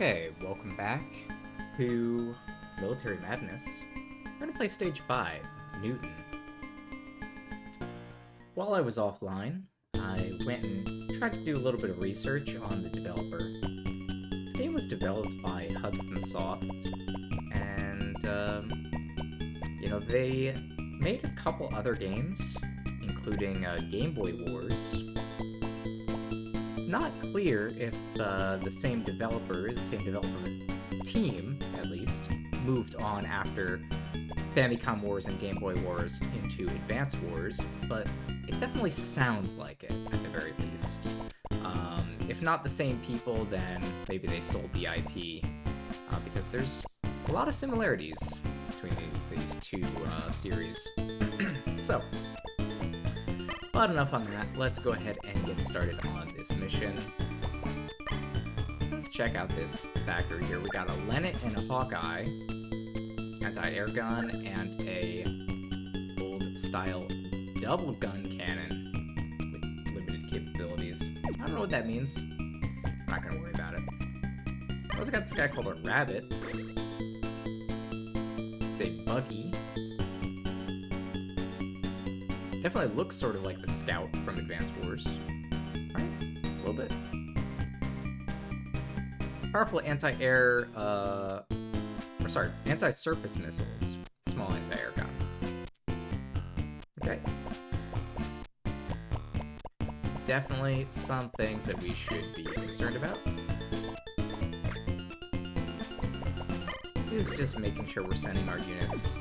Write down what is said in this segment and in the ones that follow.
Okay, welcome back to Military Madness. We're gonna play Stage 5, Newton. While I was offline, I went and tried to do a little bit of research on the developer. This game was developed by Hudson Soft, and, they made a couple other games, including Game Boy Wars. Not clear if the same developer team, at least, moved on after Famicom Wars and Game Boy Wars into Advance Wars, but it definitely sounds like it, at the very least. If not the same people, then maybe they sold the IP, because there's a lot of similarities between these two series. So, but enough on that. Let's go ahead and get started on this mission. Let's check out this factory here. We got a Lennet and a Hawkeye, anti-air gun, and a old-style double gun cannon with limited capabilities. I don't know what that means. I'm not gonna worry about it. I also got this guy called a Rabbit. It's a buggy. Definitely looks sort of like the Scout from Advance Wars. Alright, a little bit. Powerful anti-air, anti-surface missiles. Small anti-air gun. Okay. Definitely some things that we should be concerned about. Is just making sure we're sending our units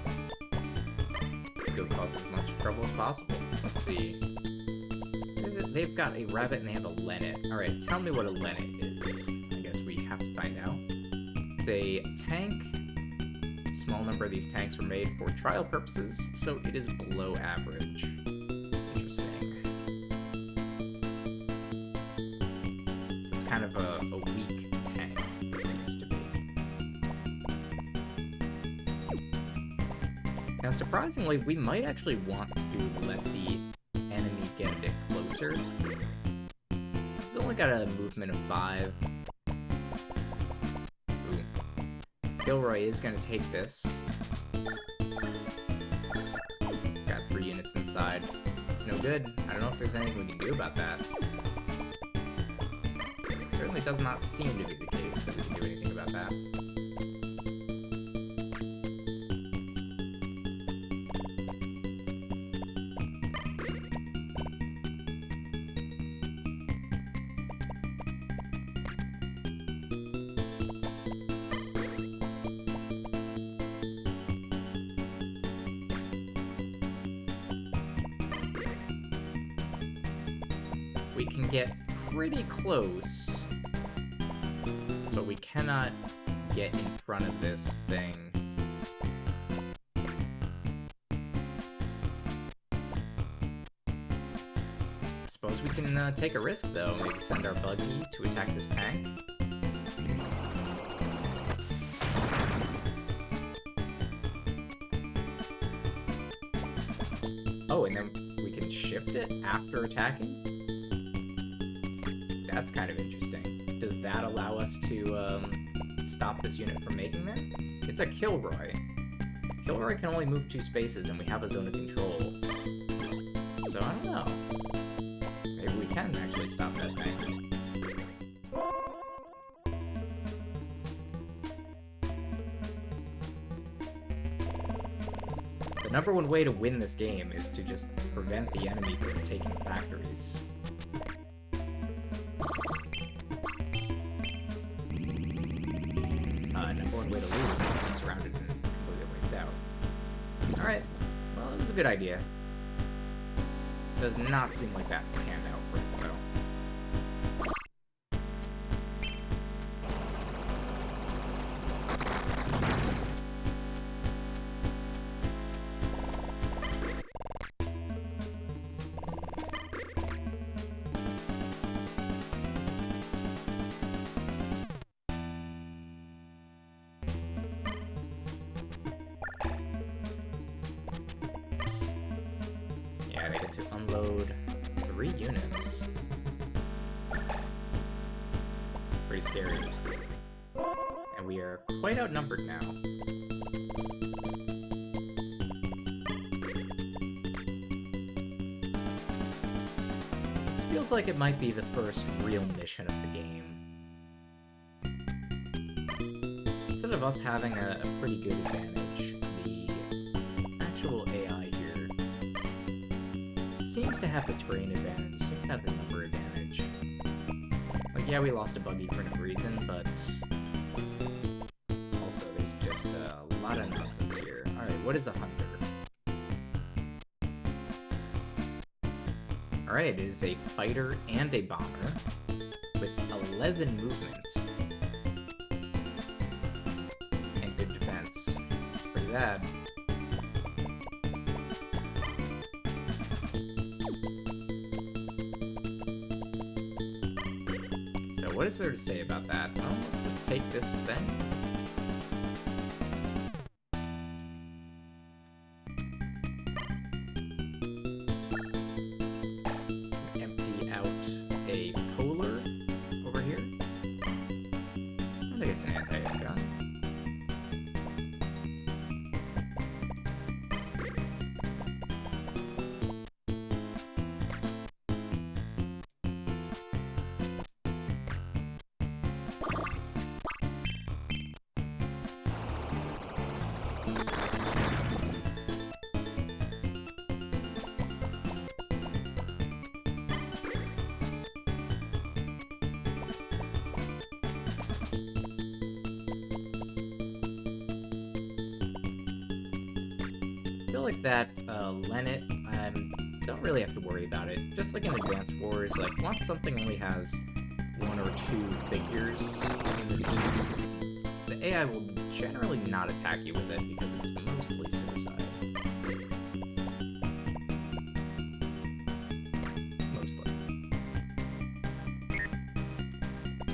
to cause as much trouble as possible. Let's see. They've got a Rabbit and they have a Lennet. Alright, tell me what a Lennet is. I guess we have to find out. It's a tank. A small number of these tanks were made for trial purposes, so it is below average. Interesting. So it's kind of a weak tank, it seems to be. Now, surprisingly, we might actually want to let the enemy get a bit closer. It's only got a movement of 5. Ooh. Gilroy is going to take this. It's got 3 units inside. It's no good. I don't know if there's anything we can do about that. It certainly does not seem to be the case that we can do anything about that. We can get pretty close, but we cannot get in front of this thing. I suppose we can take a risk, though. Maybe send our buggy to attack this tank. Oh, and then we can shift it after attacking? That's kind of interesting. Does that allow us to stop this unit from making that? It's a Kilroy. Kilroy can only move 2 spaces, and we have a zone of control. So I don't know. Maybe we can actually stop that thing. The number one way to win this game is to just prevent the enemy from taking factories. Number one way to lose is to be surrounded and completely wiped out. Alright, well, it was a good idea. Does not seem like that panned out for us, though. They get to unload 3 units. Pretty scary. And we are quite outnumbered now. This feels like it might be the first real mission of the game. Instead of us having a pretty good advantage, the actual AI here seems to have the terrain advantage, seems to have the number advantage. Like, yeah, we lost a buggy for no reason, but also there's just a lot of nonsense here. Alright, what is a hunter? Alright, it is a fighter and a bomber with 11 movement. And good defense. It's pretty bad. So what is there to say about that? Well, let's just take this thing. Empty out a polar over here. I think it's an anti-air gun. I feel like that Lennet, I don't really have to worry about it. Just like in Advance Wars, like once something only has 1 or 2 figures in the team, the AI will generally not attack you with it because it's mostly suicide. Mostly.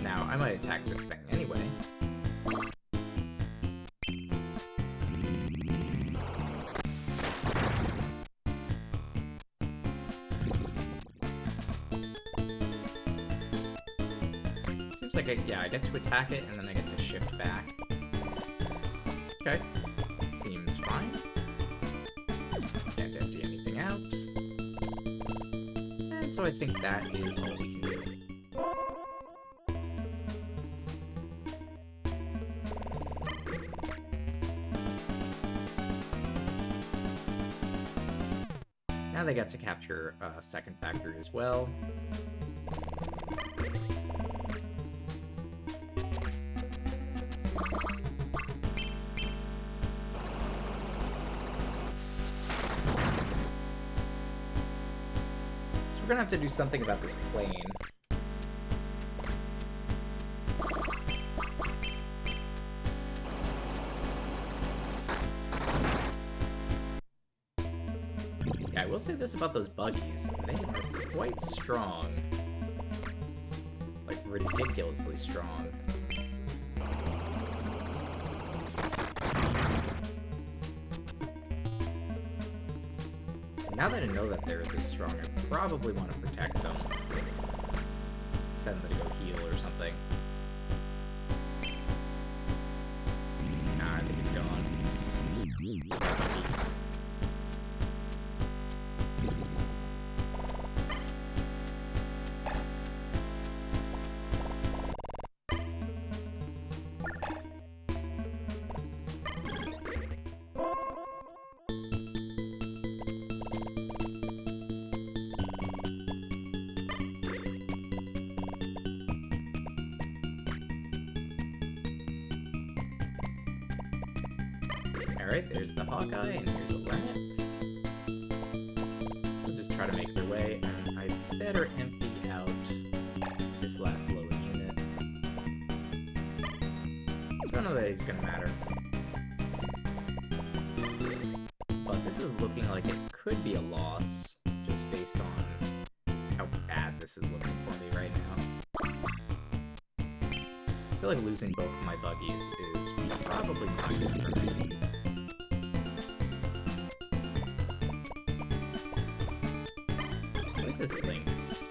Now, I might attack this thing anyway. Seems like I get to attack it, and then I get to shift back. Okay. Seems fine. Can't empty anything out. And so I think that is all we can do. Now they get to capture a second factory as well. We're gonna have to do something about this plane. Yeah, I will say this about those buggies. They are quite strong. Like, ridiculously strong. Now that I know that they're this strong, I probably want to protect them. Send them to go heal or something. Nah, I think it's gone. Alright, there's the Hawkeye, and here's a Lennet. We'll just try to make their way, and I better empty out this last low unit. Don't know that he's gonna matter. But this is looking like it could be a loss, just based on how bad this is looking for me right now. I feel like losing both of my buggies is probably not good for me. This is Lynx.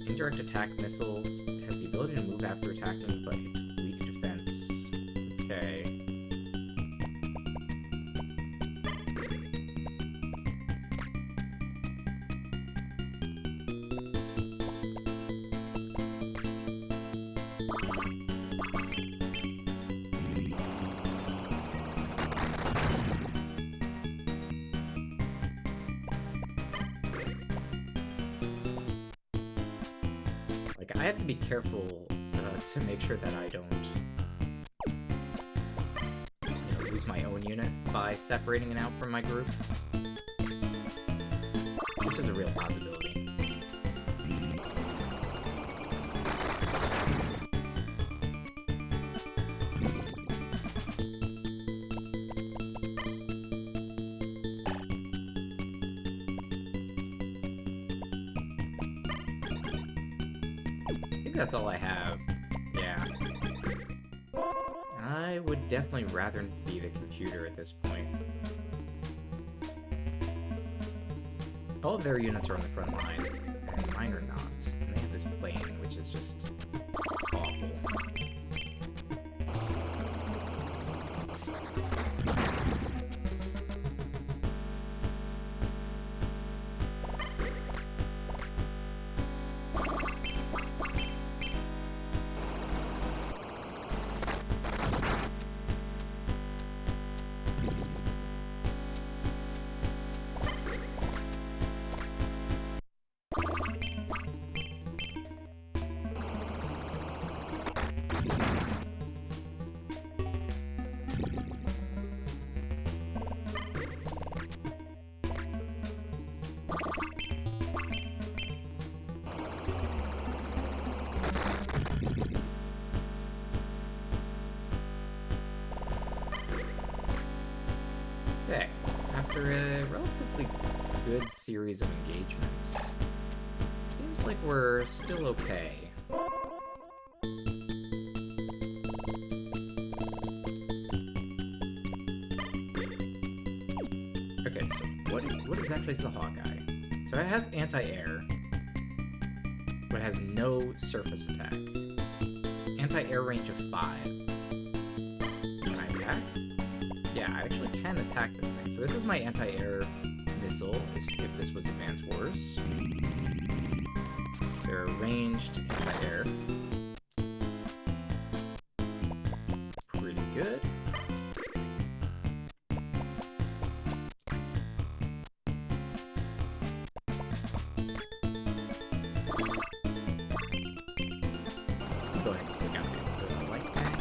Indirect attack missiles has the ability to move after attacking, but its be careful to make sure that I don't, lose my own unit by separating it out from my group, which is a real possibility. That's all I have. Yeah. I would definitely rather be the computer at this point. All of their units are on the front line, and mine are not. And they have this plane, which is just awful. Okay, after a relatively good series of engagements, seems like we're still okay. Okay, so what exactly is the Hawkeye? So it has anti-air, but it has no surface attack. It's anti-air range of 5. Can I attack? Yeah, I actually can attack this thing. So this is my anti-air missile, if this was Advanced Wars. They're ranged anti-air. Pretty good. Go ahead and take out this light tank.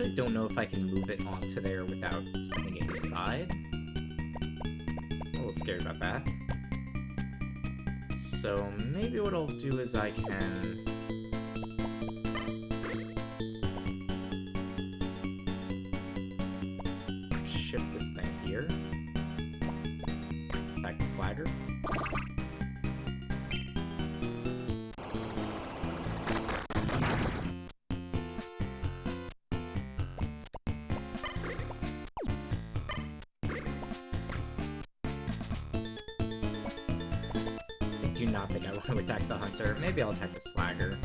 I don't know if I can move it onto there without sending it inside. A little scared about that. So maybe what I'll do is I can... shift this thing here. Back to Slagger. I do not think I want to attack the Hunter. Maybe I'll attack the Slagger.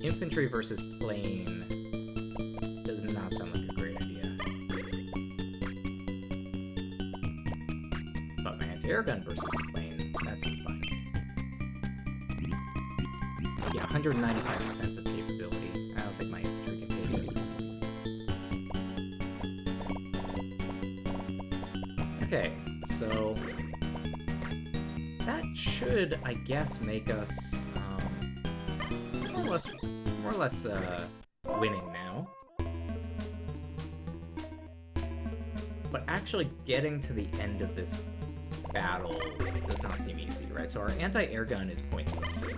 Infantry versus plane does not sound like a great idea. But my anti-air gun versus the plane, that sounds fine. Yeah, 195 defensive capability. I don't think my infantry can take it. Okay, so that should, I guess, make us more or less winning now. But actually getting to the end of this battle does not seem easy, right? So our anti-air gun is pointless.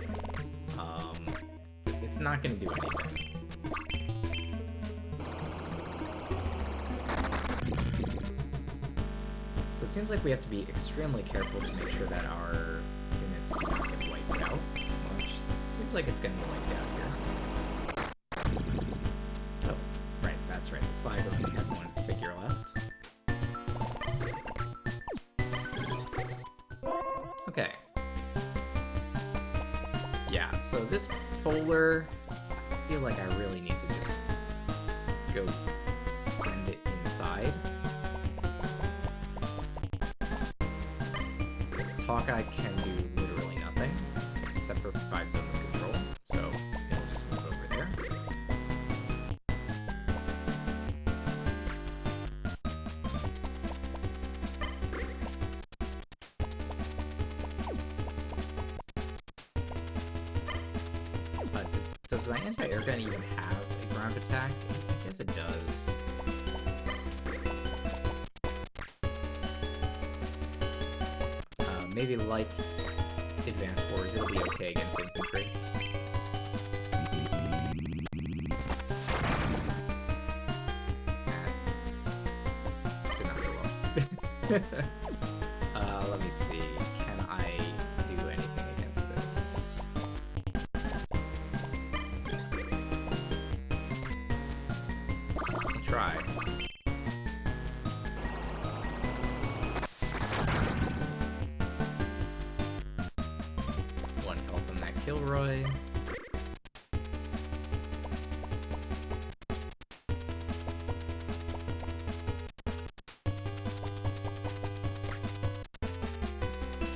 It's not going to do anything. So it seems like we have to be extremely careful to make sure that our units do not get wiped out. Which seems like it's getting wiped out here. Oh, right, that's right. The Slide only had one figure left. Okay. Yeah, so this polar, I feel like I really need to just go send it inside. This Hawkeye can do literally nothing, except for provide zone of control, so it'll just move over there. Does the anti-air gun even have a ground attack? I guess it does. Maybe like Advanced Wars, it'll be okay against infantry. Did not go well. Let me see. Can I do anything against this? I'll try. One health on that Kilroy.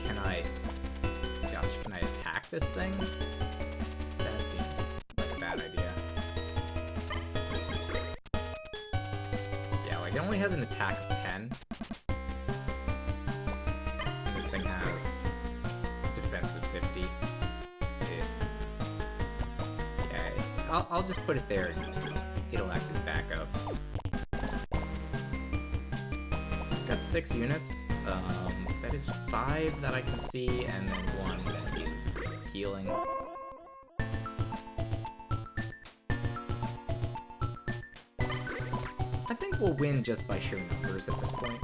Can I attack this thing? That seems like a bad idea. Yeah, like it only has an attack of 10. And this thing has defense of 50. Yeah, I'll just put it there. It'll act as backup. Got 6 units. That is 5 that I can see, and then 1 that is healing. I think we'll win just by sheer numbers at this point.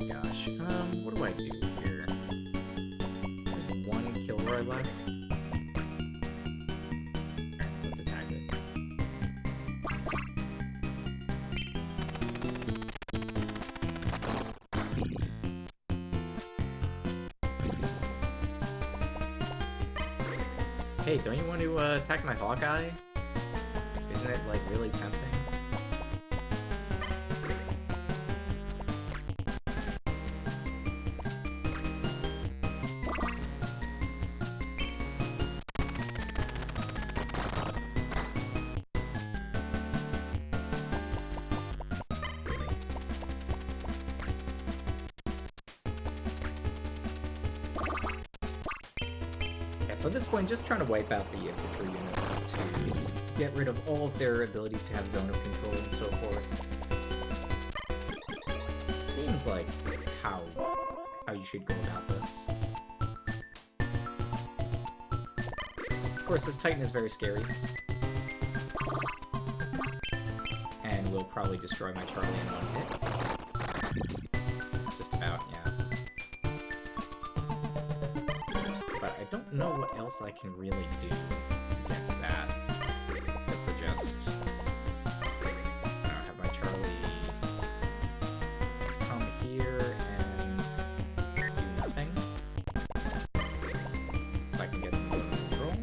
Gosh. What do I do here? There's 1 Kilroy left. Alright, let's attack it. Hey, don't you want to attack my Hawkeye? Isn't it, like, really tempting? So at this point, just trying to wipe out the infantry unit to get rid of all of their ability to have zone of control and so forth. It seems like how you should go about this. Of course, this Titan is very scary. And will probably destroy my Charlie in 1 hit. Just about, yeah. I don't know what else I can really do against that, except for just, I don't know, have my Charlie come here and do nothing, so I can get some zone control.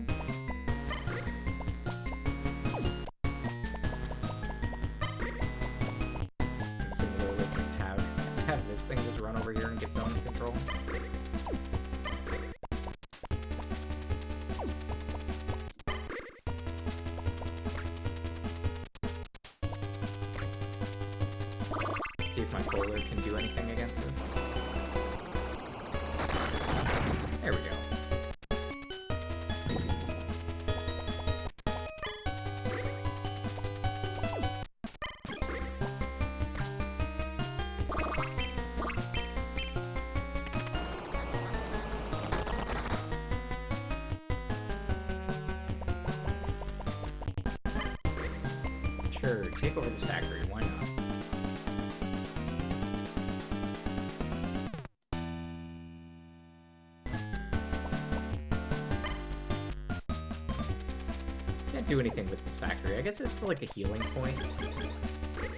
And similarly, just have this thing just run over here and give zone control. See if my Polar can do anything against this. There we go. Sure, take over this factory, why not? Can't do anything with this factory. I guess it's like a healing point.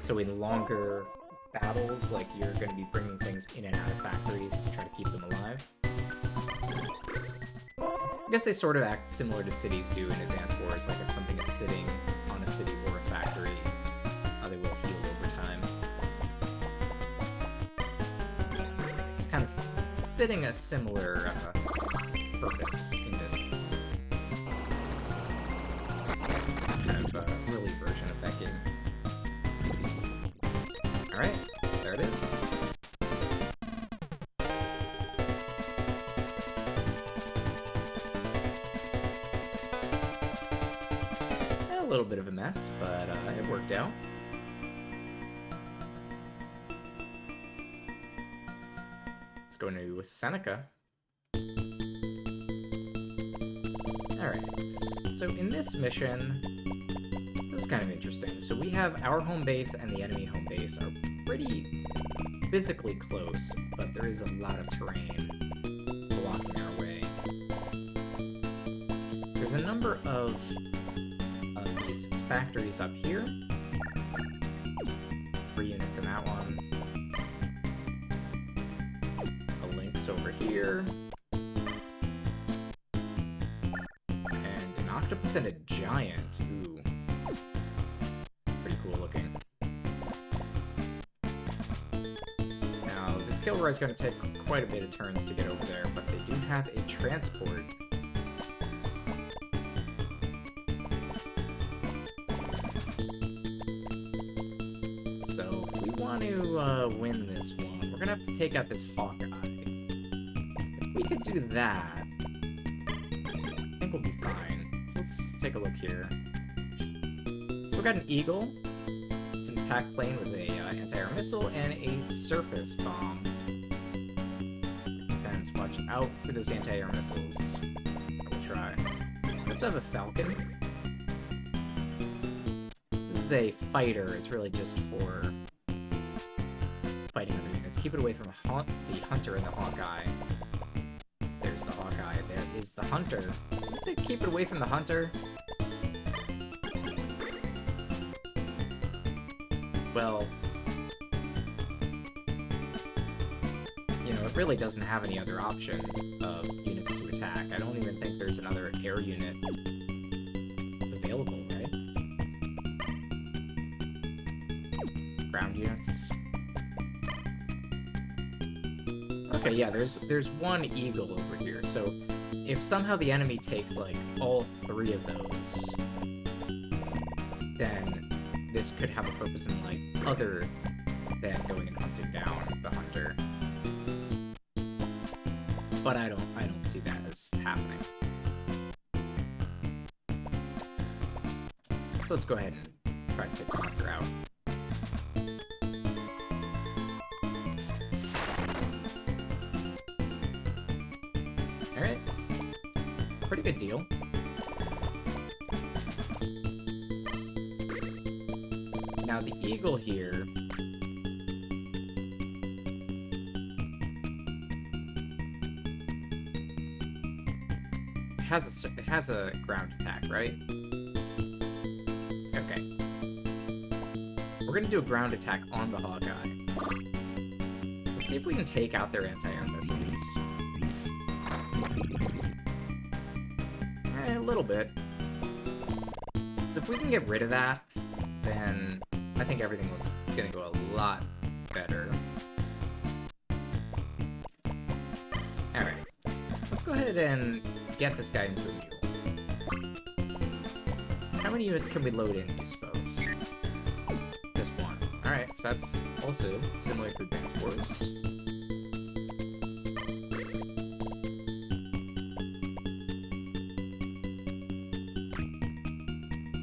So in longer battles, like, you're going to be bringing things in and out of factories to try to keep them alive. I guess they sort of act similar to cities do in Advance Wars, like if something is sitting on a city or a factory, they will heal over time. It's kind of fitting a similar purpose in this kind of early version of that game. Alright, there it is. A little bit of a mess, but it worked out. Let's go into Seneca. Alright, so in this mission, this is kind of interesting. So we have our home base and the enemy home base are pretty physically close, but there is a lot of terrain blocking our way. There's a number of these factories up here. 3 units in that one. A Lynx over here. And an octopus and a giant. Ooh. Pretty cool looking. Now, this Kilroy is going to take quite a bit of turns to get over there, but they do have a transport. So, if we want to win this one, we're going to have to take out this Hawkeye. If we could do that, I think we'll be fine. So let's take a look here. So we've got an Eagle. It's an attack plane with a anti-air missile and a surface bomb. Defense, watch out for those anti-air missiles. I will try. We also have a Falcon. This is a fighter. It's really just for fighting other units. Keep it away from the Hunter and the Hawkeye. There's the Hawkeye. There is the Hunter. Let's say keep it away from the Hunter. Well, you know, it really doesn't have any other option of units to attack. I don't even think there's another air unit available, right? Ground units. Okay, yeah, there's one Eagle over here, so if somehow the enemy takes, like, all 3 of those, then this could have a purpose in life other than going and hunting down the Hunter. But I don't see that as happening. So let's go ahead and try to take the Hunter out. Alright. Pretty good deal. Now the Eagle here it has a ground attack, right? Okay. We're gonna do a ground attack on the Hawkeye. Let's see if we can take out their anti-air missiles. A little bit. So if we can get rid of that, then I think everything was gonna go a lot better. Alright. Let's go ahead and get this guy into a mule. How many units can we load in, you suppose? Just 1. Alright, so that's also similar to Advance Wars.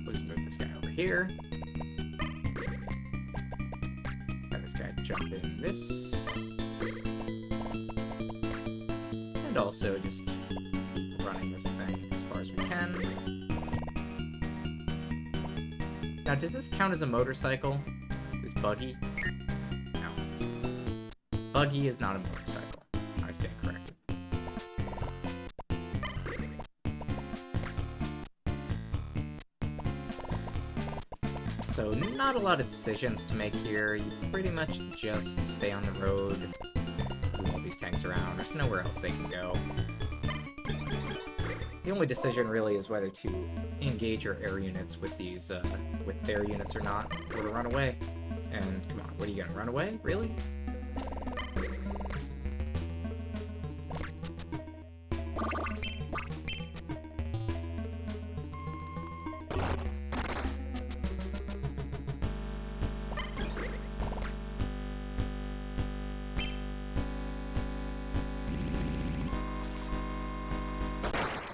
Let's move this guy over here. Have this guy jump in this. And also just keep running this thing as far as we can. Now, does this count as a motorcycle? This buggy? No. Buggy is not a motorcycle. I stand corrected. So, not a lot of decisions to make here. You pretty much just stay on the road, move all these tanks around. There's nowhere else they can go. The only decision really is whether to engage your air units with these, with their units or not, or to run away. And come on, what are you gonna run away? Really?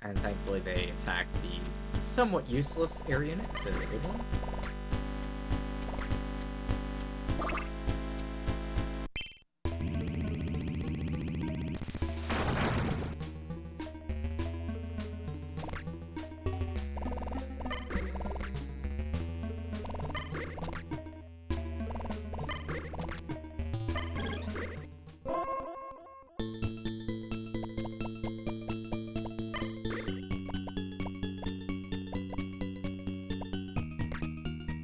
And thankfully they attacked the somewhat useless air unit, so the good one.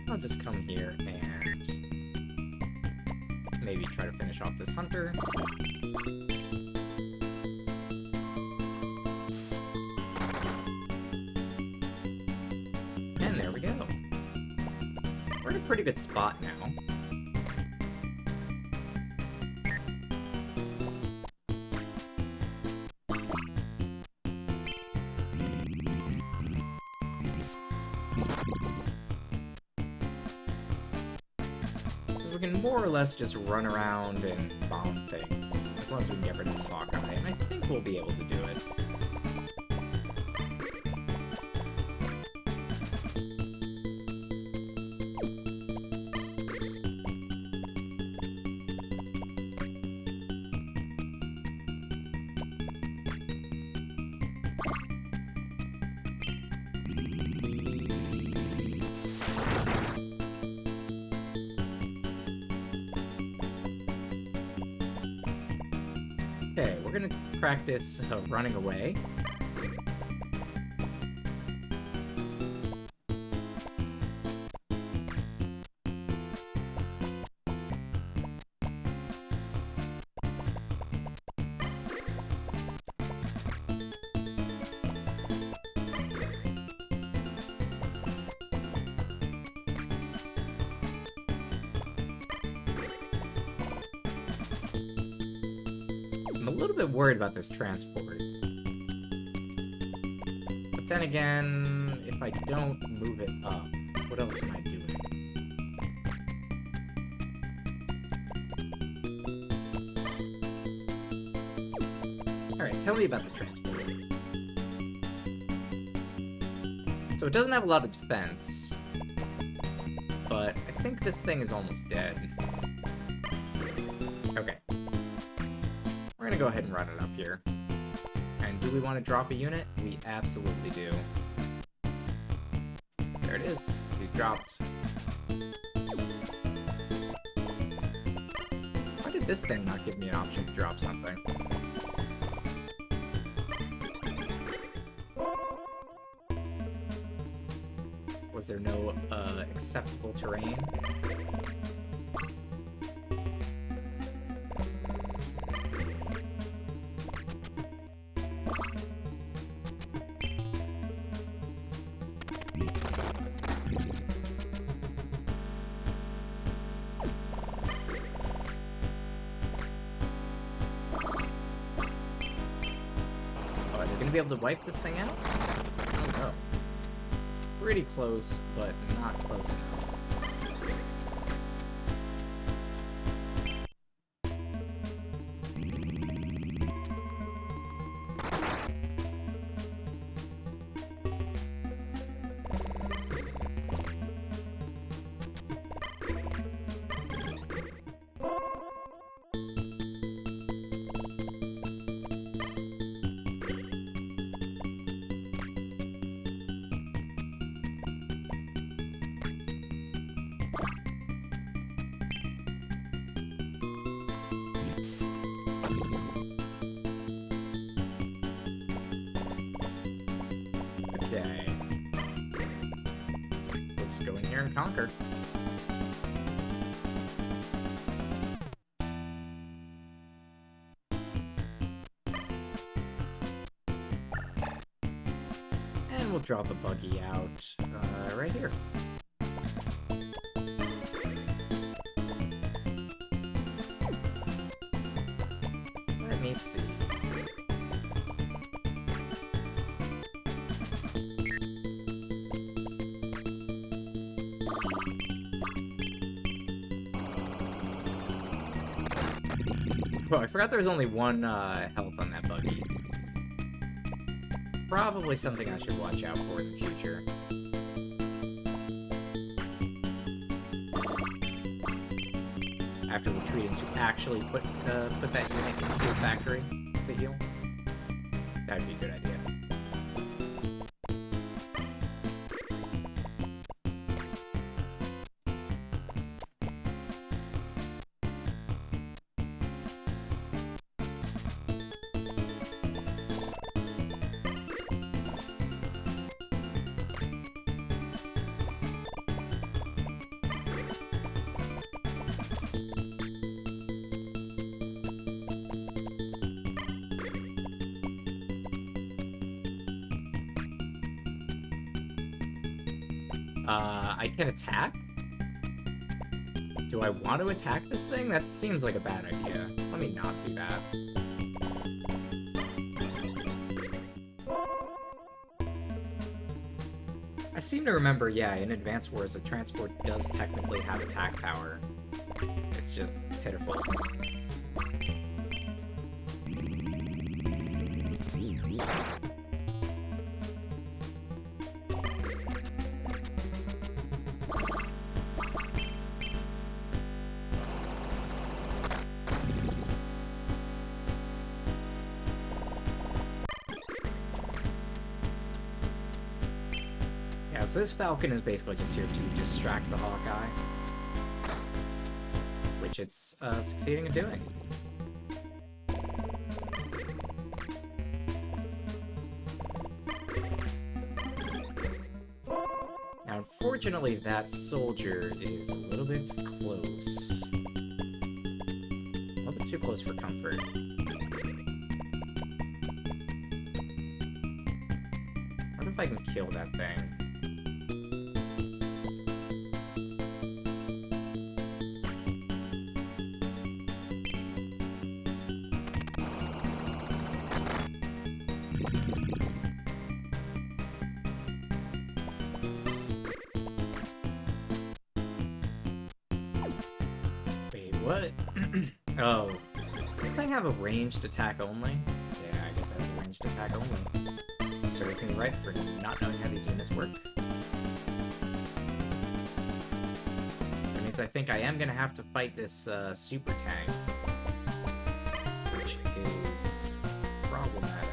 I'll just come here and maybe try to finish off this hunter. And there we go. We're in a pretty good spot now. We can more or less just run around and bomb things, as long as we can get rid of this Hawkeye, and I think we'll be able to do it. Okay, we're gonna practice running away. I'm a little bit worried about this transport. But then again, if I don't move it up, what else am I doing? Alright, tell me about the transport. So it doesn't have a lot of defense, but I think this thing is almost dead. Okay. We're gonna go ahead and run it up here. And do we want to drop a unit? We absolutely do. There it is. He's dropped. Why did this thing not give me an option to drop something? Was there no acceptable terrain? Be able to wipe this thing out? Oh no. Pretty close, but not close enough. Okay. Let's go in here and conquer. draw the buggy out right here. Let me see. Oh, I forgot there was only one health on that buggy. Probably something I should watch out for in the future. After retreating to actually put that unit into a factory to heal. That'd be a good idea. I can attack? Do I want to attack this thing? That seems like a bad idea. Let me not do that. I seem to remember, yeah, in Advance Wars, a transport does technically have attack power. It's just pitiful. So this Falcon is basically just here to distract the Hawkeye, which it's succeeding in doing. Now, unfortunately, that soldier is a little bit close. A little bit too close for comfort. I wonder if I can kill that thing. What? Oh. Does this thing have a ranged attack only? Yeah, I guess it has a ranged attack only. Serves me right for not knowing how these units work. That means I think I am gonna have to fight this super tank, which is problematic.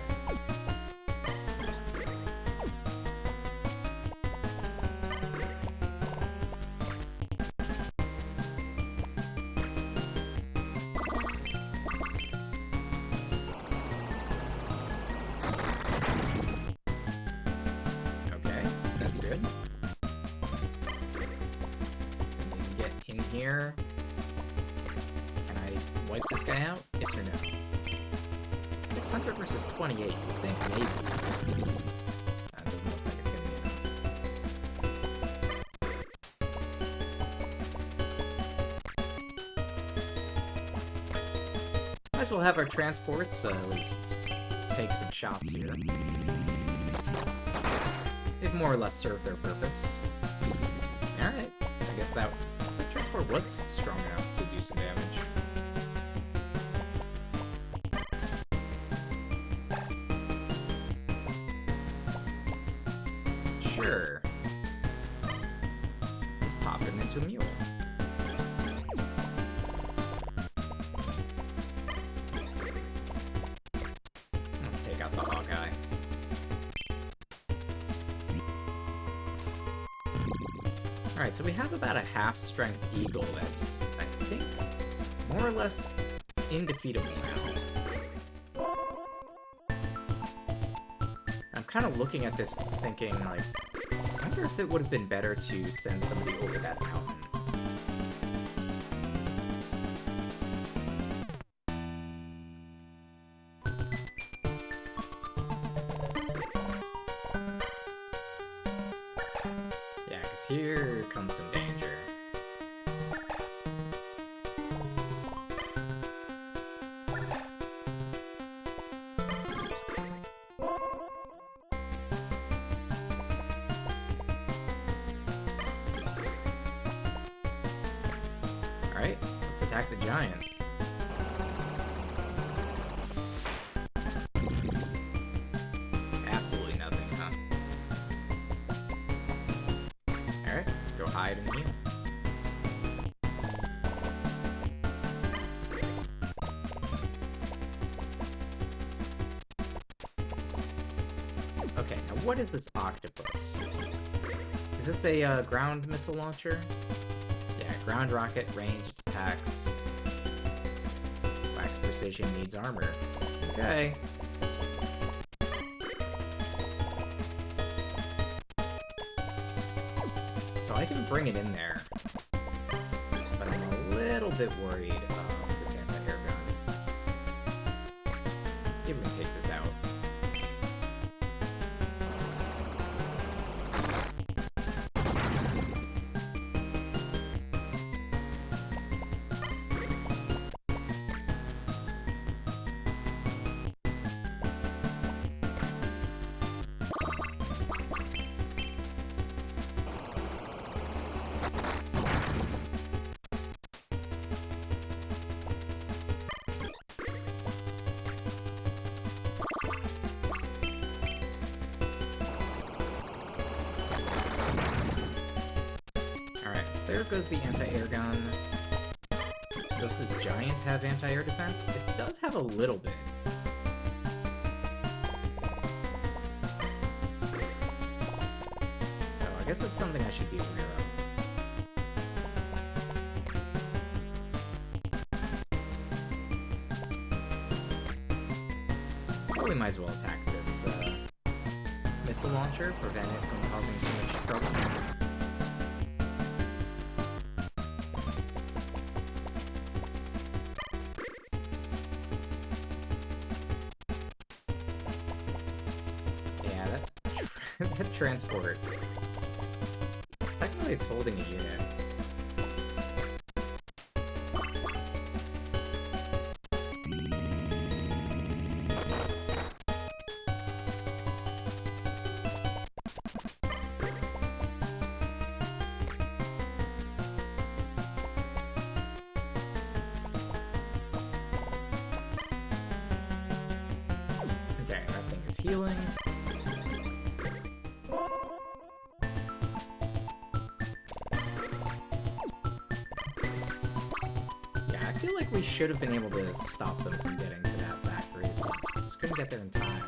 Here. Can I wipe this guy out? Yes or no? 600 versus 28, you would think maybe. That doesn't look like it's gonna be enough. Might as well have our transports at least take some shots here. They've more or less served their purpose. Alright, I guess that transport was strong enough to do some damage. Sure. Let's pop him into a mule. Let's take out the Hawkeye. Alright, so we have about a half-strength Eagle that's, I think, more or less indefeatable now. I'm kind of looking at this thinking, like, I wonder if it would have been better to send somebody over that mountain. because here comes some danger. Alright, let's attack the giant. Absolutely nothing, huh? Alright, go hide and heal. Okay, now what is this octopus? Is this a ground missile launcher? Yeah, ground rocket, ranged attacks. Wax precision needs armor. Okay. So I can bring it in there, but I'm a little bit worried of this anti-air gun. Let's see if we can take this out. There goes the anti-air gun. Does this giant have anti-air defense? It does have a little bit. So I guess it's something I should be aware of. Probably might as well attack this missile launcher, prevent it from causing too much trouble. That transport. Technically, it's holding a unit. Okay, that thing is healing. I feel like we should have been able to stop them from getting to that factory, but just couldn't get there in time.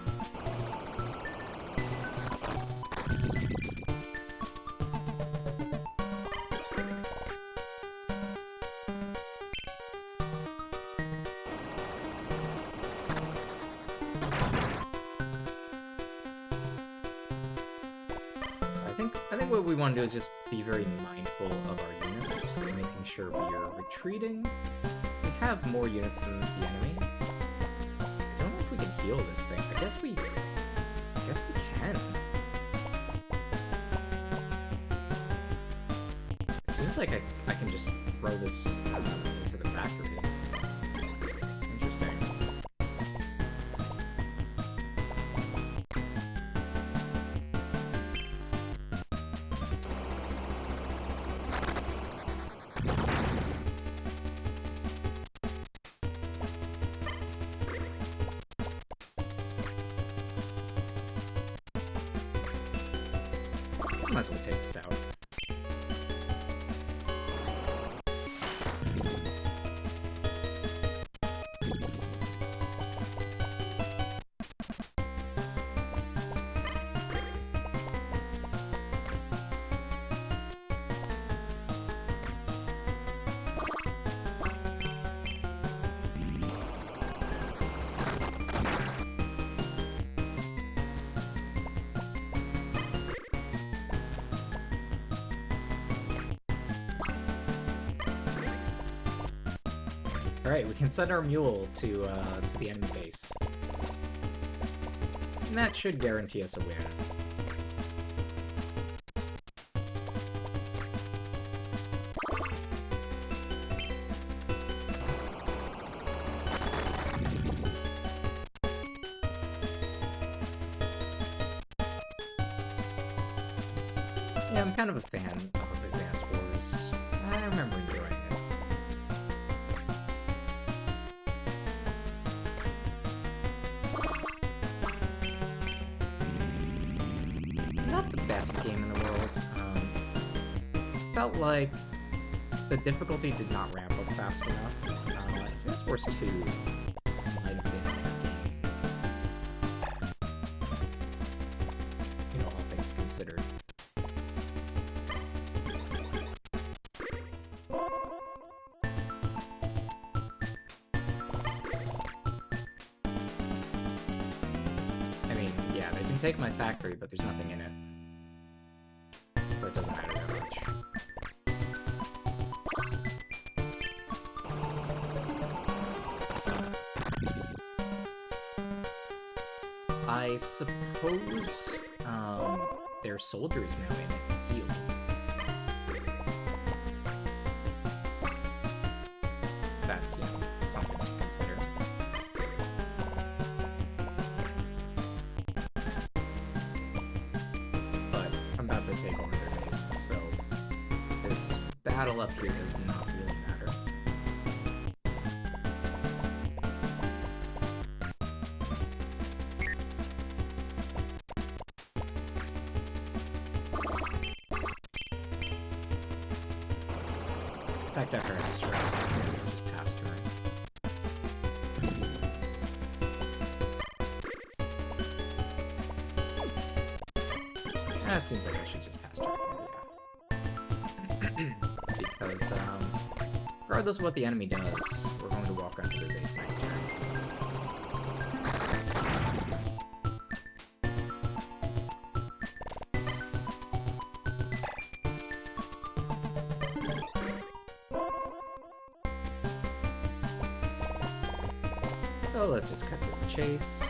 So I think what we want to do is just be very mindful of our units, making sure we are retreating. We have more units than the enemy. I don't know if we can heal this thing. I guess we can. It seems like I can just throw this into the factory. Interesting. Might as well take this out. Alright, we can send our mule to the enemy base. And that should guarantee us a win. Yeah, I'm kind of a fan of Advance Wars. I remember enjoying it. Not the best game in the world. Felt like the difficulty did not ramp up fast enough. Advance Wars 2 might have been a better game. You know, all things considered. I mean, yeah, they can take my factory, but there's nothing in it. So it doesn't matter that much. I suppose their soldiers now in it healed. That's, you know, something to consider. But I'm about to take over their base, so this battle up here does not really matter. In fact, after I just read this, I'll just pass turn. That seems like I should just pass turn, yeah. Because, regardless of what the enemy does, we're going to walk onto their base next turn. So let's just cut to the chase.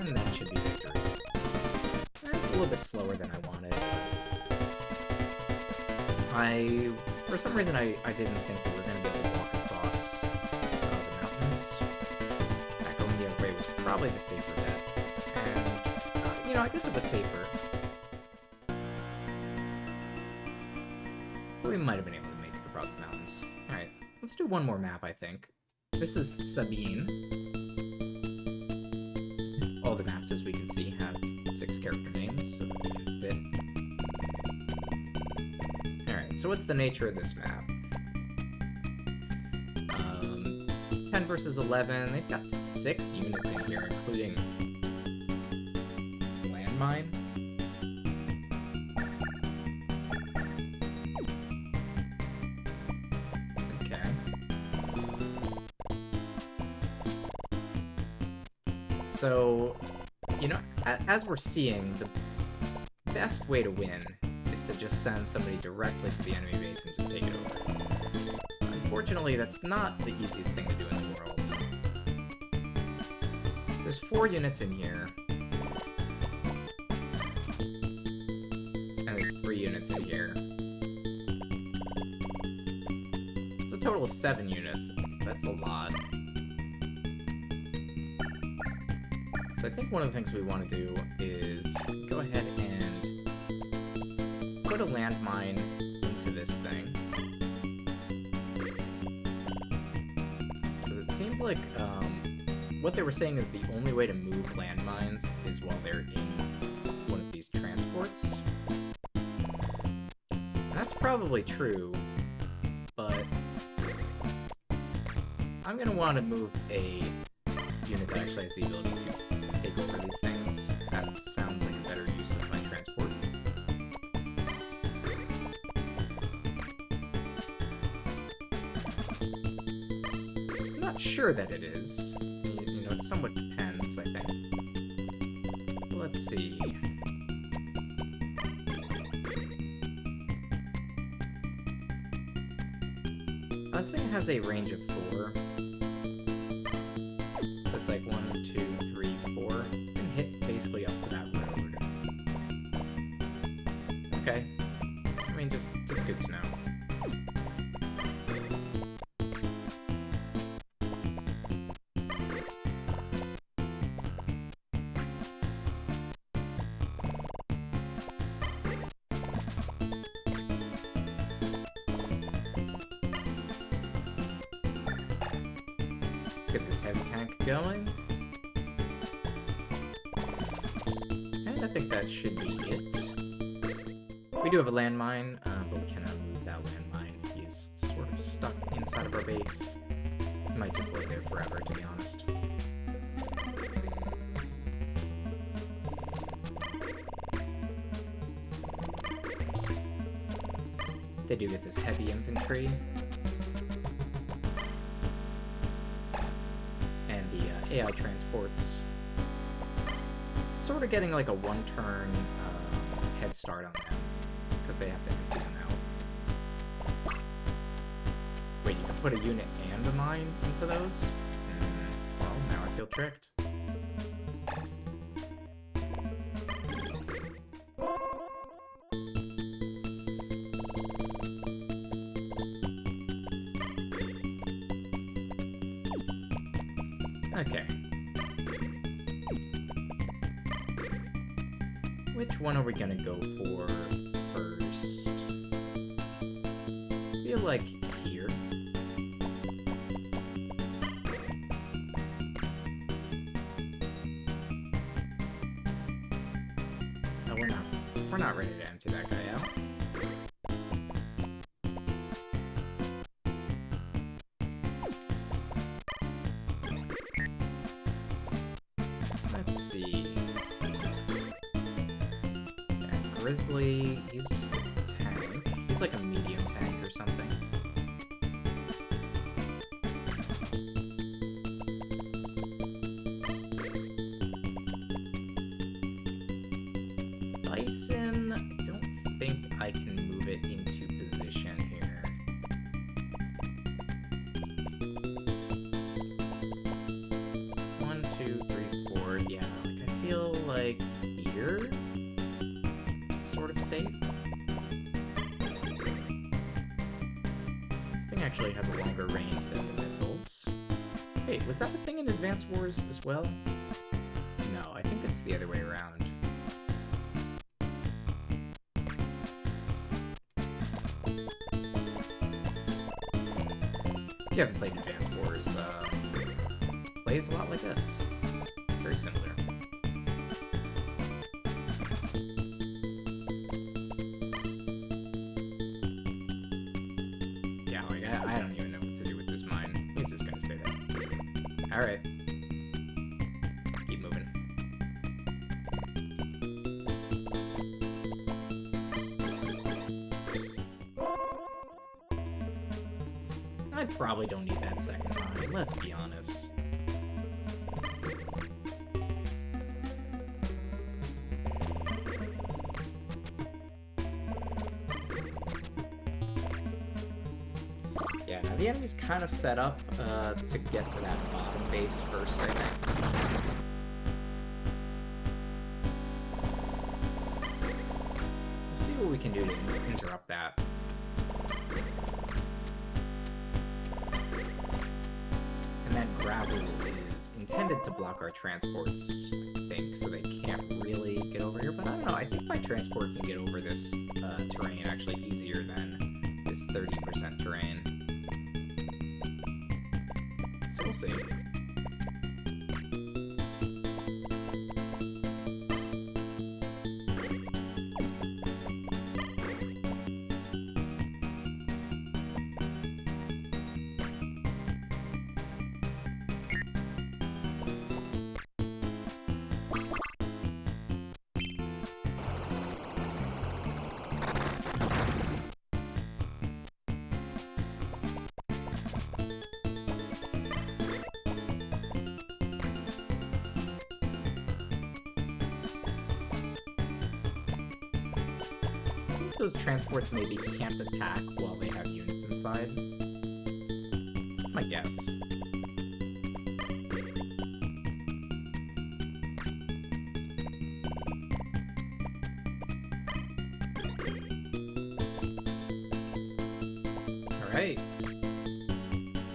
And that should be victory. That's a little bit slower than I wanted. For some reason, I didn't think we were going to be able to walk across the mountains. That going the other way was probably the safer bet. And, you know, I guess it was safer. But we might have been able to make it across the mountains. Alright, let's do one more map, I think. This is Sabine. All the maps, as we can see, have 6 character names, so that they can fit. Alright, so what's the nature of this map? 10 versus 11. They've got 6 units in here, including landmine. Okay. So, you know, as we're seeing, the best way to win is to just send somebody directly to the enemy base and just take it over. Unfortunately, that's not the easiest thing to do in the world. So there's 4 units in here. And there's 3 units in here. It's a total of 7 units. That's a lot. So I think one of the things we want to do is go ahead and put a landmine into this thing. Because it seems like what they were saying is the only way to move landmines is while they're in one of these transports. And that's probably true, but I'm going to want to move a unit that actually has the ability to take over these things. That sounds like a better use of my transport. I'm not sure that it is. You know, it somewhat depends, I think. Let's see. This thing has a range of 4. So it's like 1, 2, 3, 4. It can hit basically up to that road. Okay. I mean, just good to know. get this heavy tank going. And I think that should be it. We do have a landmine, but we cannot move that landmine. He's sort of stuck inside of our base. He might just live there forever, to be honest. They do get this heavy infantry. And the AI transports sort of getting like a one-turn head start on them, because they have to empty them out. Wait, you can put a unit and a mine into those? Well, now I feel tricked. Okay. Which one are we gonna go for first? I feel like here. No, we're not. We're not ready to empty that guy out. Let's see. Yeah, Grizzly, he's just a tank. He's like a medium tank or something. Bison, I don't think I can move it into position here. One, two, three, four. Yeah, like I feel like here, sort of safe. This thing actually has a longer range than the missiles. Wait, was that the thing in Advance Wars as well? No, I think it's the other way around. If you haven't played Advance Wars, plays a lot like this. Very similar. Yeah, like, I don't even know what to do with this mine. He's just gonna stay there. Alright. Keep moving. I probably don't need that second mine, let's be honest. Yeah, now the enemy's kind of set up to get to that bottom base first, I think. Let's see what we can do to interrupt that. And that gravel is intended to block our transports, I think, so they can't really get over here. But I don't know, I think my transport can get over this terrain actually easier than this 30% terrain. So we'll see. Those transports maybe can't attack while they have units inside. That's my guess. Alright.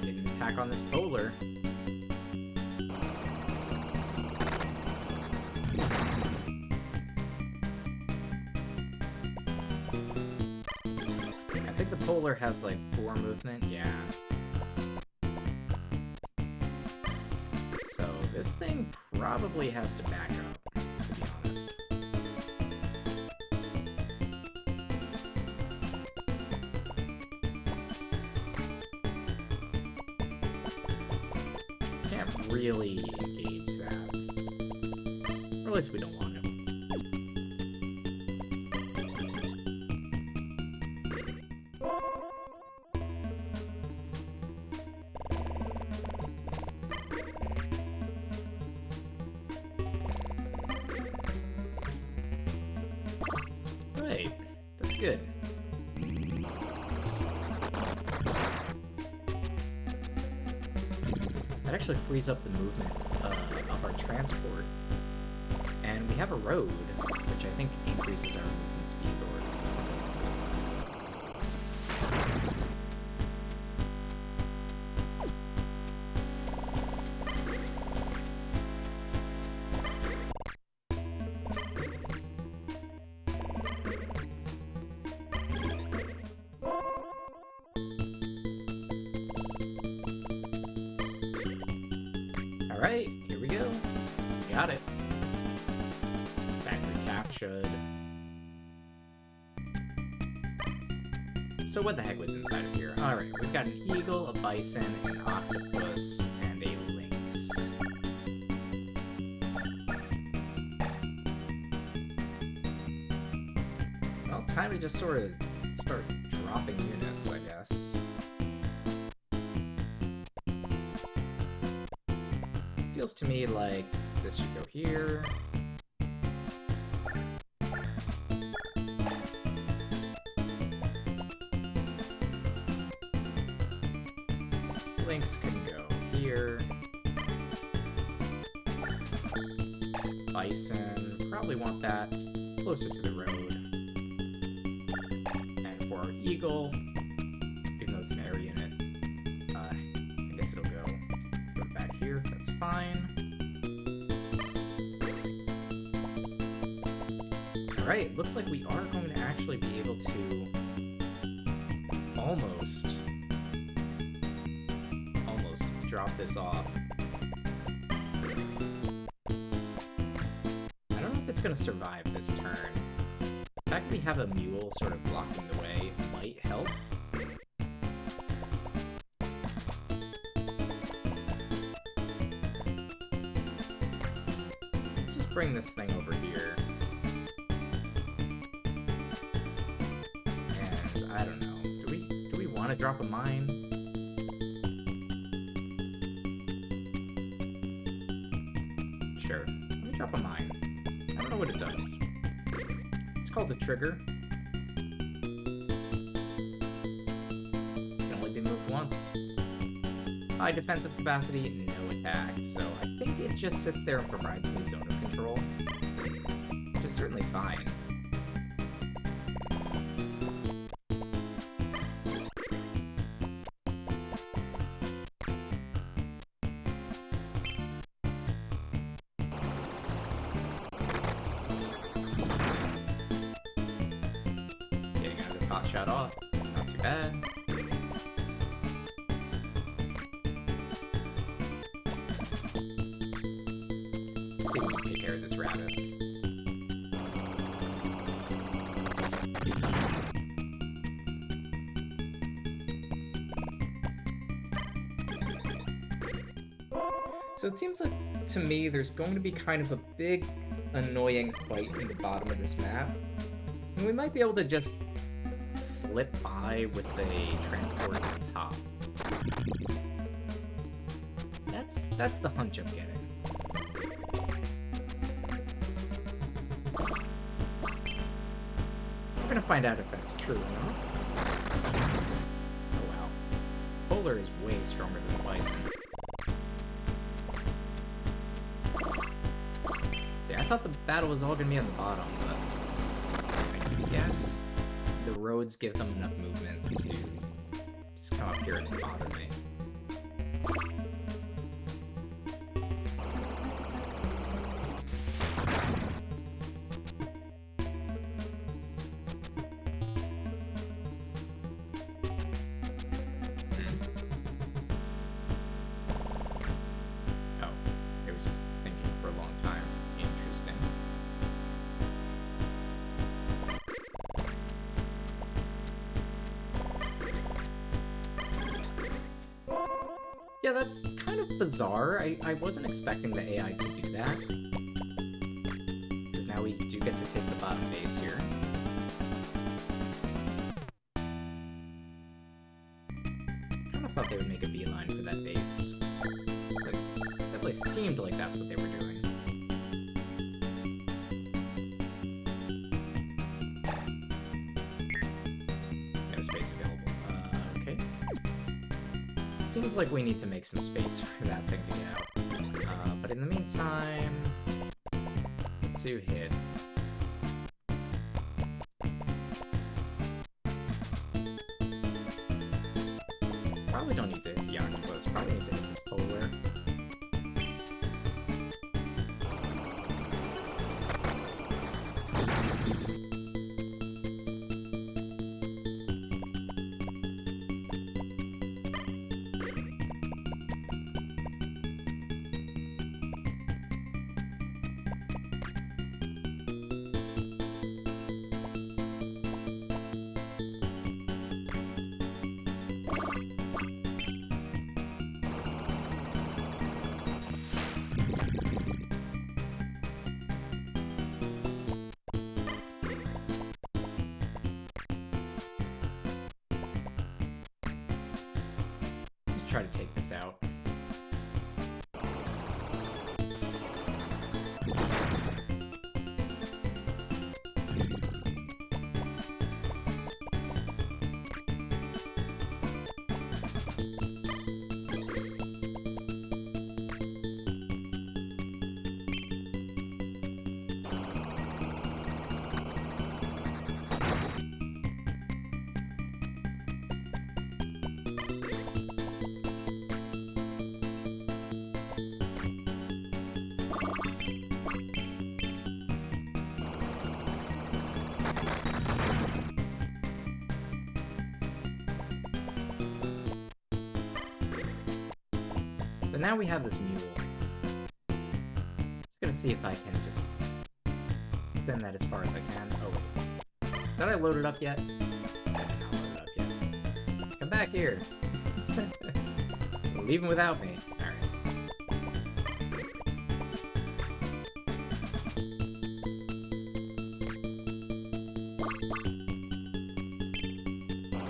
Get an attack on this polar. Polar has like 4 movement, yeah. This thing probably has to back up, to be honest. Can't really engage that. Or at least we don't want to. Right, that's good. That actually frees up the movement of our transport. And we have a road, which I think increases our movement speed or something along those lines. Alright, here we go. Got it. Factory captured. So what the heck was inside of here? Alright, we've got an eagle, a bison, an octopus, and a lynx. Well, time to just sort of start dropping units, I guess. Feels to me like this should go here. Lynx can go here. Bison, probably want that closer to the road. And for our eagle, even though it's an air unit, I guess it'll go sort of back here. That's fine. Alright, looks like we are going to actually be able to almost drop this off. I don't know if it's going to survive this turn. The fact that we have a mule sort of blocking the way might help. Let's just bring this thing over here. And I don't know. Do we want to drop a mine? Sure. Let me drop a mine. I don't know what it does. It's called a trigger. Can only be moved once. High defensive capacity, no attack. So I think it just sits there and provides me zone of control. Which is certainly fine. Shot off. Not too bad. Let's see if we can take care of this rabbit. So it seems like, to me, there's going to be kind of a big, annoying fight in the bottom of this map. And we might be able to just slip by with a transport on top. That's the hunch I'm getting. We're gonna find out if that's true or not. Oh wow. Polar is way stronger than Bison. See, I thought the battle was all gonna be on the bottom, but I guess the roads give them enough movement to just come up here and bother me. Oh, it was just Yeah, that's kind of bizarre. I wasn't expecting the AI to do that. Because now we do get to take the bottom base here. Kind of thought they would make a beeline for that base. Like, definitely seemed like that's what they were doing. No space available. Okay. Seems like we need to make some space for that thing to get out. But in the meantime, to hit. Probably don't need to hit the octopus. Probably need to hit this polar. Try to take this out. But now we have this mule. Just gonna see if I can just send that as far as I can. Oh wait. Did I load it up yet? I did not load it up yet. Come back here. Leave him without me. Alright.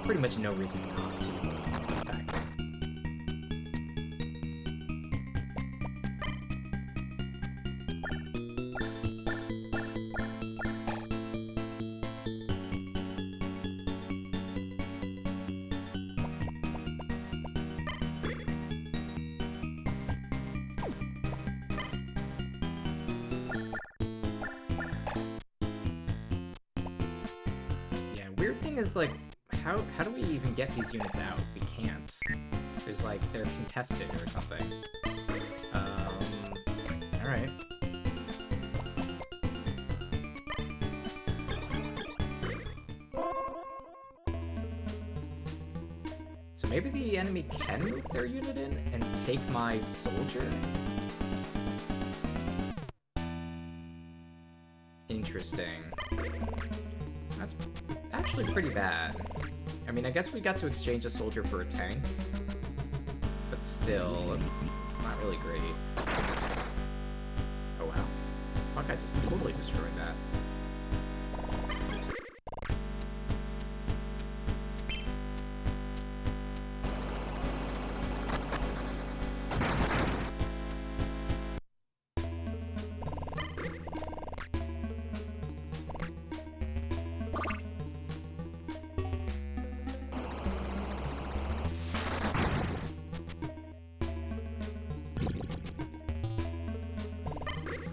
Pretty much no reason not to attack. Weird thing is, like, how do we even get these units out? We can't. There's, like, they're contested or something. Alright. So maybe the enemy can move their unit in and take my soldier? Interesting. That's actually pretty bad. I mean, I guess we got to exchange a soldier for a tank, but still, it's not really great. Oh wow. Fuck, I just totally destroyed that.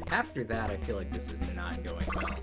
After that, I feel like this is not going well.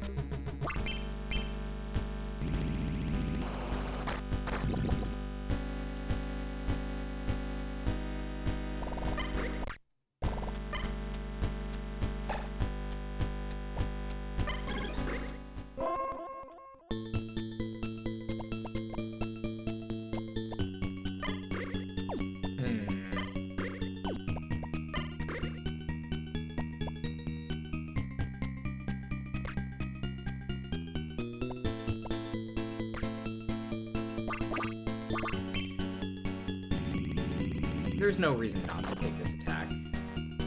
there's no reason not to take this attack,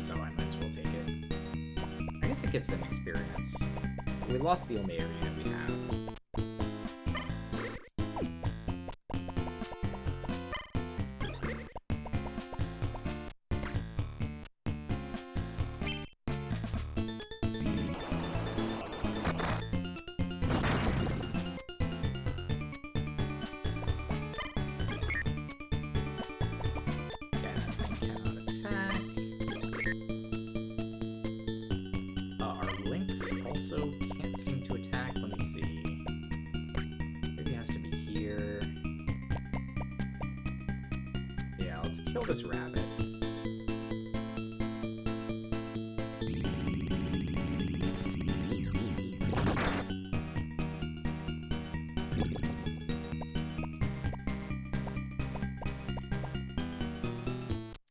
so I might as well take it. I guess it gives them experience. We lost the only area that we have. Also can't seem to attack. Let me see. Maybe it has to be here. Yeah, let's kill this rabbit.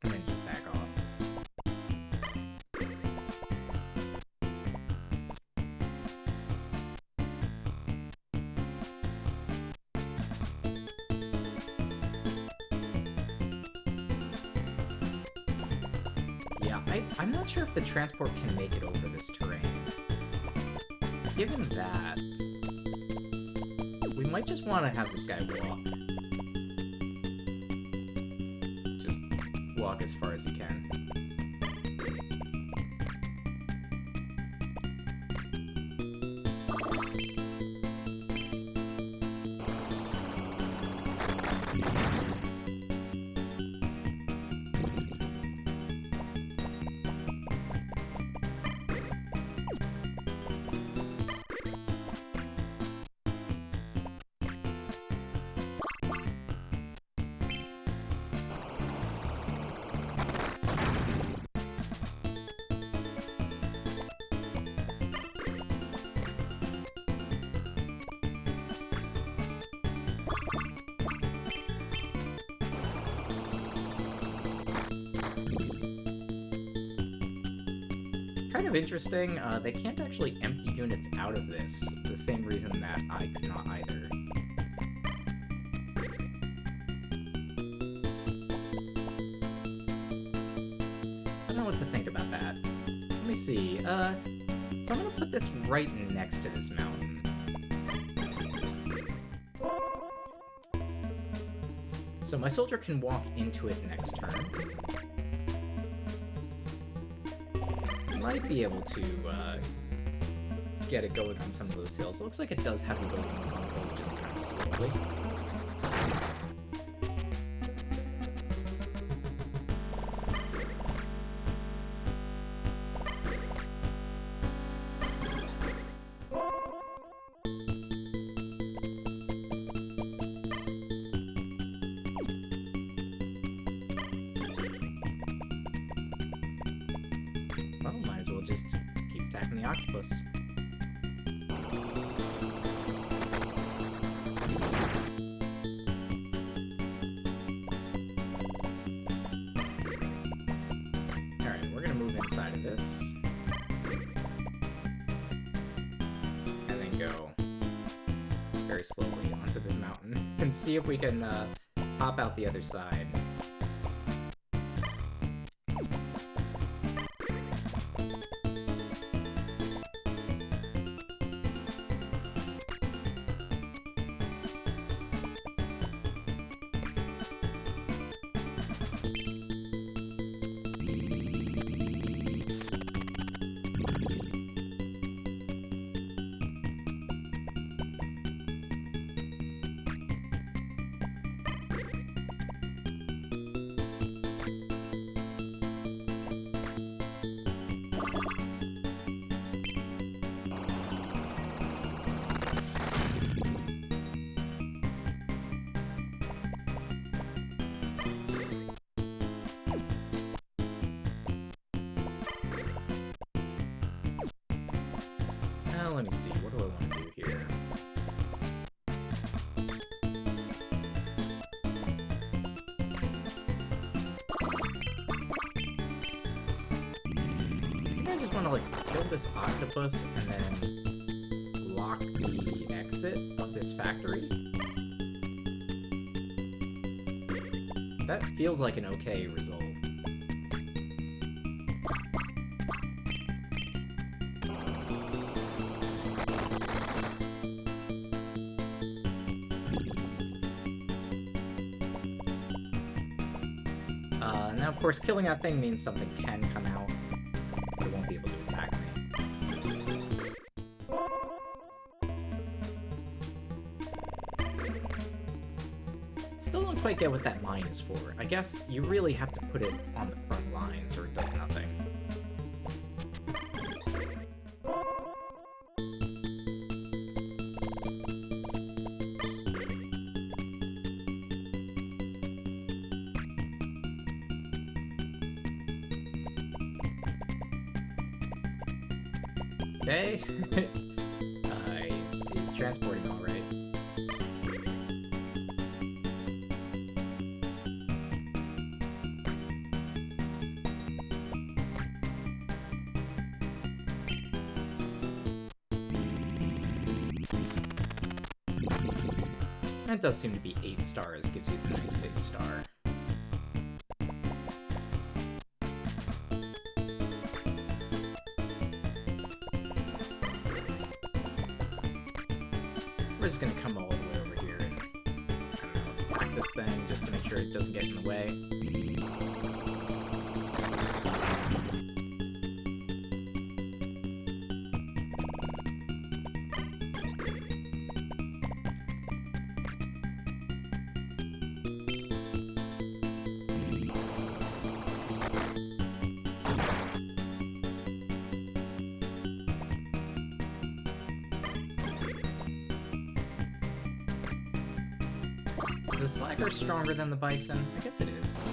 And then just back off. I'm not sure if the transport can make it over this terrain. Given that, we might just want to have this guy walk. Just walk as far as he can. Kind of interesting, they can't actually empty units out of this, the same reason that I could not either. I don't know what to think about that. Let me see, so I'm gonna put this right next to this mountain. So my soldier can walk into it next turn. Might be able to get it going on some of those hills. It looks like it does have to go on hills just kind of slowly. Well, might as well just keep attacking the octopus. Alright, we're gonna move inside of this. And then go very slowly onto this mountain. And see if we can hop out the other side. Let me see, what do I want to do here? I think I just want to, like, kill this octopus and then block the exit of this factory. That feels like an okay result. Now, of course, killing that thing means something can come out, but it won't be able to attack me. Still don't quite get what that mine is for. I guess you really have to put it on the front lines or it does nothing. Okay. He's transporting all right. That does seem to be 8 stars, gives you the nice big star. We're just gonna come all the way over here and, I don't know, attack this thing just to make sure it doesn't get in the way. Is the Slacker stronger than the Bison? I guess it is.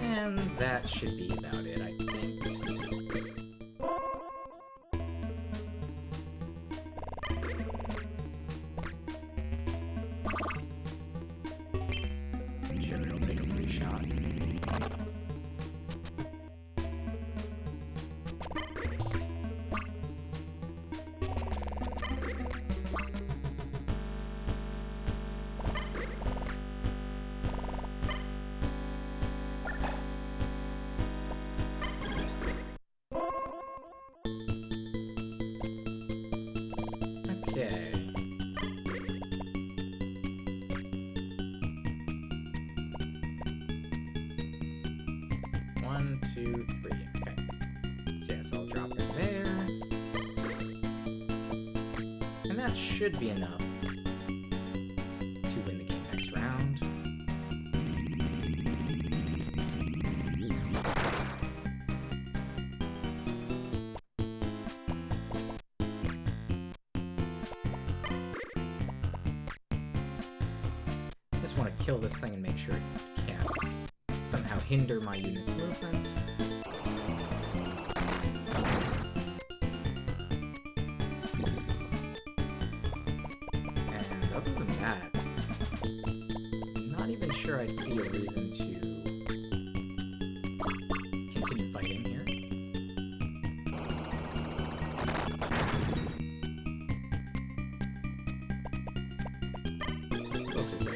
And that should be about it, I think. Okay. One, two, three. Okay. So yes, I'll drop it there. And that should be enough to win the game next round. Just want to kill this thing and make sure it can't somehow hinder my unit's movement. And other than that, I'm not even sure I see a reason to continue fighting here. So let's just end.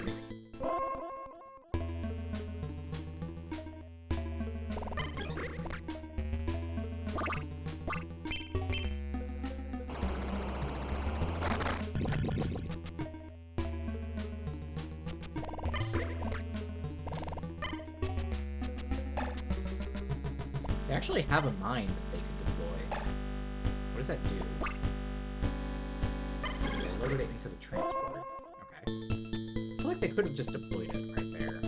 They actually have a mine that they could deploy. What does that do? They load it into the transport. Okay. I feel like they could have just deployed it right there.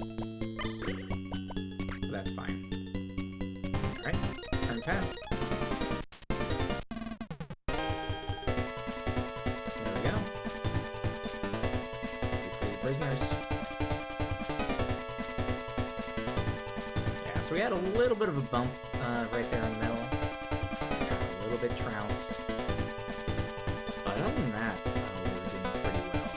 But that's fine. Alright, turn 10. There we go. Free prisoners. Yeah, so we had a little bit of a bump right there in the middle. Got a little bit trounced. But other than that, we're doing pretty well.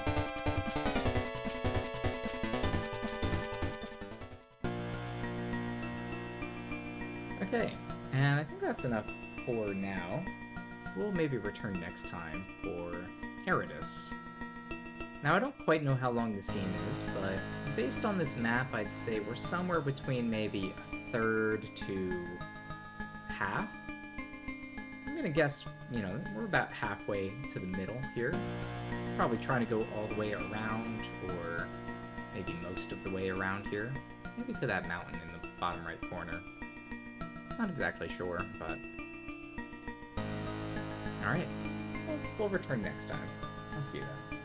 that's enough for now. We'll maybe return next time for Herodis. Now, I don't quite know how long this game is, but based on this map, I'd say we're somewhere between maybe a third to half. I'm gonna guess, you know, we're about halfway to the middle here. Probably trying to go all the way around, or maybe most of the way around here. Maybe to that mountain in the bottom right corner. Not exactly sure, but... Alright, we'll return next time. I'll see you then.